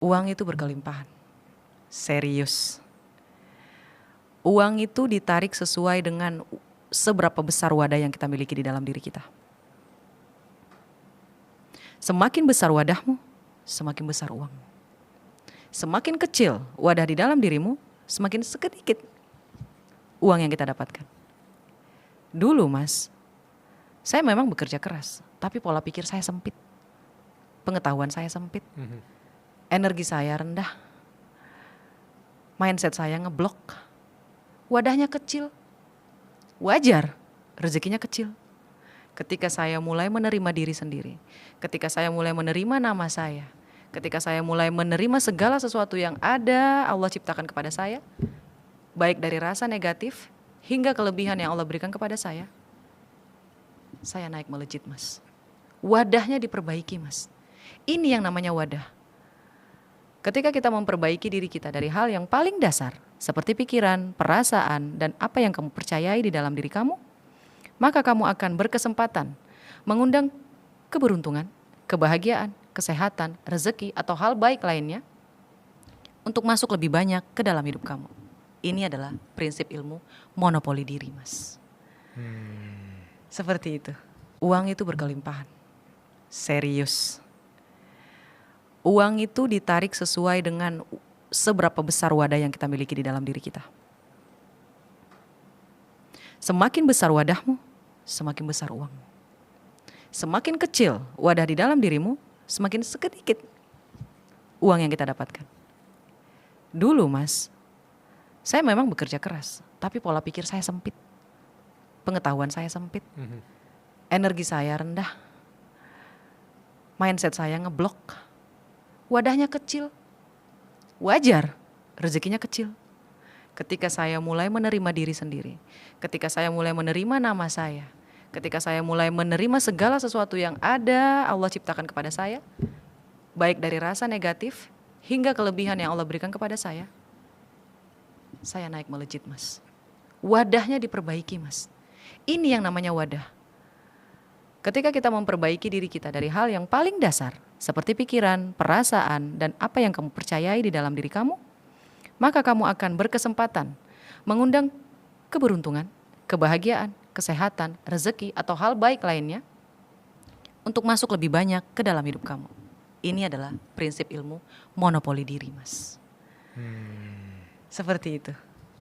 Uang itu berkelimpahan. Serius. Uang itu ditarik sesuai dengan seberapa besar wadah yang kita miliki di dalam diri kita. Semakin besar wadahmu, semakin besar uang. Semakin kecil wadah di dalam dirimu, semakin sedikit uang yang kita dapatkan. Dulu mas, saya memang bekerja keras, tapi pola pikir saya sempit. Pengetahuan saya sempit. Energi saya rendah. Mindset saya ngeblok. Wadahnya kecil. Wajar, rezekinya kecil. Ketika saya mulai menerima diri sendiri, ketika saya mulai menerima nama saya, ketika saya mulai menerima segala sesuatu yang ada Allah ciptakan kepada saya, baik dari rasa negatif hingga kelebihan yang Allah berikan kepada saya naik melejit mas. Wadahnya diperbaiki mas. Ini yang namanya wadah. Ketika kita memperbaiki diri kita dari hal yang paling dasar, seperti pikiran, perasaan, dan apa yang kamu percayai di dalam diri kamu, maka kamu akan berkesempatan mengundang keberuntungan, kebahagiaan, kesehatan, rezeki, atau hal baik lainnya untuk masuk lebih banyak ke dalam hidup kamu. Ini adalah prinsip ilmu monopoli diri, mas. Seperti itu. Uang itu berkelimpahan. Serius. Uang itu ditarik sesuai dengan seberapa besar wadah yang kita miliki di dalam diri kita. Semakin besar wadahmu, semakin besar uang. Semakin kecil wadah di dalam dirimu, semakin sedikit uang yang kita dapatkan. Dulu mas, saya memang bekerja keras, tapi pola pikir saya sempit. Pengetahuan saya sempit. Energi saya rendah. Mindset saya ngeblok. Wadahnya kecil. Wajar, rezekinya kecil. Ketika saya mulai menerima diri sendiri, ketika saya mulai menerima nama saya, ketika saya mulai menerima segala sesuatu yang ada Allah ciptakan kepada saya, baik dari rasa negatif hingga kelebihan yang Allah berikan kepada saya naik melejit mas. Wadahnya diperbaiki mas. Ini yang namanya wadah. Ketika kita memperbaiki diri kita dari hal yang paling dasar, seperti pikiran, perasaan, dan apa yang kamu percayai di dalam diri kamu, maka kamu akan berkesempatan mengundang keberuntungan, kebahagiaan, kesehatan, rezeki, atau hal baik lainnya untuk masuk lebih banyak ke dalam hidup kamu. Ini adalah prinsip ilmu monopoli diri, mas. Seperti itu.